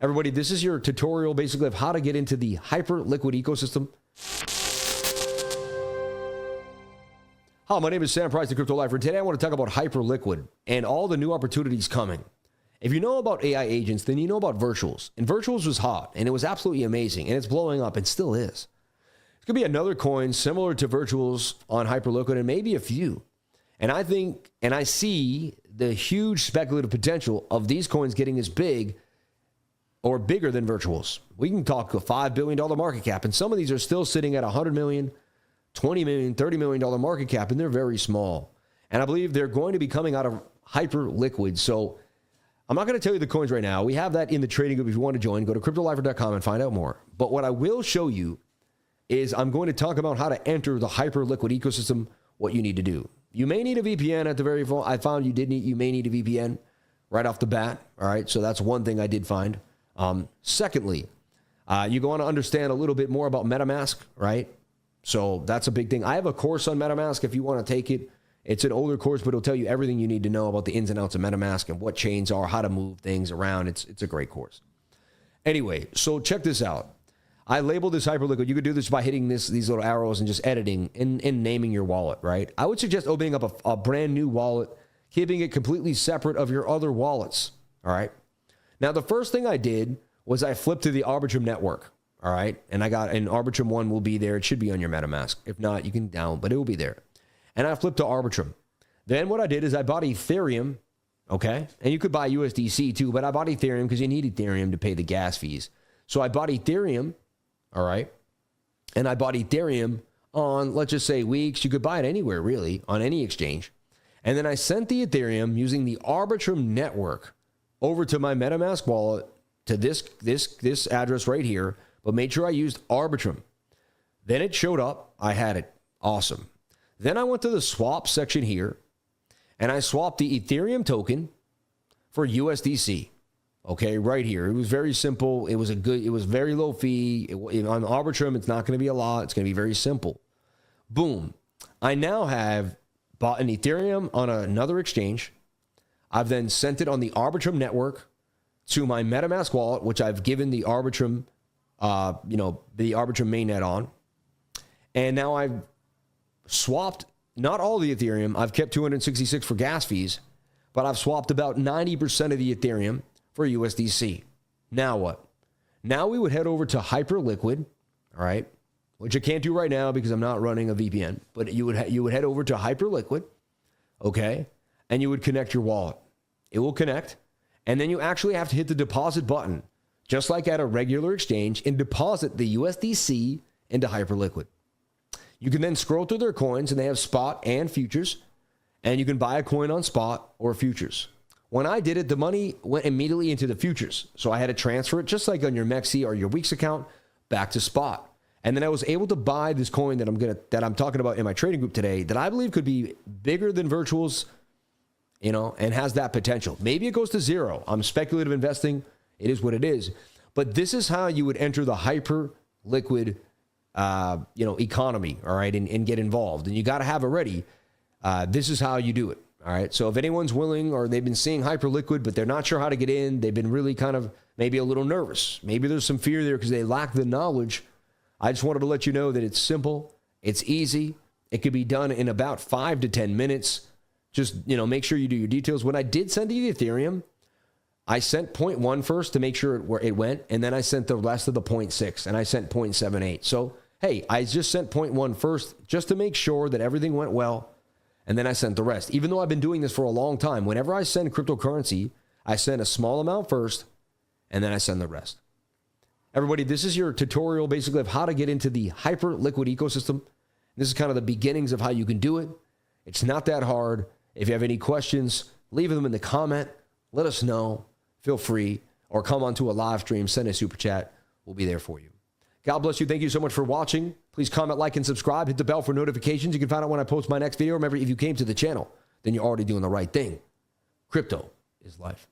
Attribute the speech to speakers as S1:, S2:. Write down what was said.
S1: Everybody, this is your tutorial basically of how to get into the Hyperliquid ecosystem. Hi, my name is Sam Price, the Crypto Lifer. Today I want to talk about Hyperliquid and all the new opportunities coming. If you know about AI agents, then you know about virtuals. And virtuals was hot, and it was absolutely amazing, and it's blowing up, and still is. It's going to be another coin similar to virtuals on Hyperliquid, and maybe a few. And I think, and I see the huge speculative potential of these coins getting as big or bigger than virtuals. We can talk a $5 billion market cap, and some of these are still sitting at $100 million, $20 million, $30 million market cap, and they're very small. And I believe they're going to be coming out of Hyperliquid. So I'm not going to tell you the coins right now. We have that in the trading group. If you want to join, go to cryptolifer.com and find out more. But what I will show you is I'm going to talk about how to enter the Hyperliquid ecosystem, what you need to do. You may need a VPN at the very front. I found you may need a VPN right off the bat. All right, so that's one thing I did find. Secondly, you want to understand a little bit more about MetaMask, right? So that's a big thing. I have a course on MetaMask if you want to take it. It's an older course, but it'll tell you everything you need to know about the ins and outs of MetaMask and what chains are, how to move things around. It's a great course. Anyway, so check this out. I labeled this Hyperliquid. You could do this by hitting these little arrows and just editing and naming your wallet, right? I would suggest opening up a brand new wallet, keeping it completely separate of your other wallets, all right? Now, the first thing I did was I flipped to the Arbitrum network, all right? And Arbitrum 1 will be there. It should be on your MetaMask. If not, you can download, but it will be there. And I flipped to Arbitrum. Then what I did is I bought Ethereum, okay? And you could buy USDC too, but I bought Ethereum because you need Ethereum to pay the gas fees. So I bought Ethereum, all right? And I bought Ethereum on, let's just say, weeks. You could buy it anywhere, really, on any exchange. And then I sent the Ethereum using the Arbitrum network over to my MetaMask wallet to this address right here, but made sure I used Arbitrum. Then it showed up. I had it. Awesome. Then I went to the swap section here, and I swapped the Ethereum token for USDC. Okay, right here. It was very simple. It was very low fee. On Arbitrum, it's not going to be a lot. It's going to be very simple. Boom. I now have bought an Ethereum on another exchange. I've then sent it on the Arbitrum network to my MetaMask wallet, which I've given the Arbitrum, the Arbitrum mainnet on. And now I've swapped not all the Ethereum. I've kept 266 for gas fees, but I've swapped about 90% of the Ethereum for USDC. Now what? Now we would head over to Hyperliquid, all right, which I can't do right now because I'm not running a VPN, but you would head over to Hyperliquid, okay, and you would connect your wallet. It will connect, and then you actually have to hit the deposit button, just like at a regular exchange, and deposit the USDC into Hyperliquid. You can then scroll through their coins, and they have spot and futures, and you can buy a coin on spot or futures. When I did it, the money went immediately into the futures, so I had to transfer it, just like on your Mexi or your Weeks account, back to spot. And then I was able to buy this coin that I'm talking about in my trading group today that I believe could be bigger than virtuals, and has that potential. Maybe it goes to zero. I'm speculative investing. It is what it is. But this is how you would enter the Hyperliquid, economy, all right, and get involved. And you got to have it ready. This is how you do it, all right? So if anyone's willing or they've been seeing Hyperliquid, but they're not sure how to get in, they've been really kind of maybe a little nervous. Maybe there's some fear there because they lack the knowledge. I just wanted to let you know that it's simple. It's easy. It could be done in about 5 to 10 minutes. Just, make sure you do your details. When I did send you the Ethereum, I sent 0.1 first to make sure it went, and then I sent the rest of the 0.6, and I sent 0.78. So, hey, I just sent 0.1 first just to make sure that everything went well, and then I sent the rest. Even though I've been doing this for a long time, whenever I send cryptocurrency, I send a small amount first, and then I send the rest. Everybody, this is your tutorial basically of how to get into the Hyperliquid ecosystem. This is kind of the beginnings of how you can do it. It's not that hard. If you have any questions, leave them in the comment. Let us know. Feel free. Or come onto a live stream. Send a super chat. We'll be there for you. God bless you. Thank you so much for watching. Please comment, like, and subscribe. Hit the bell for notifications. You can find out when I post my next video. Remember, if you came to the channel, then you're already doing the right thing. Crypto is life.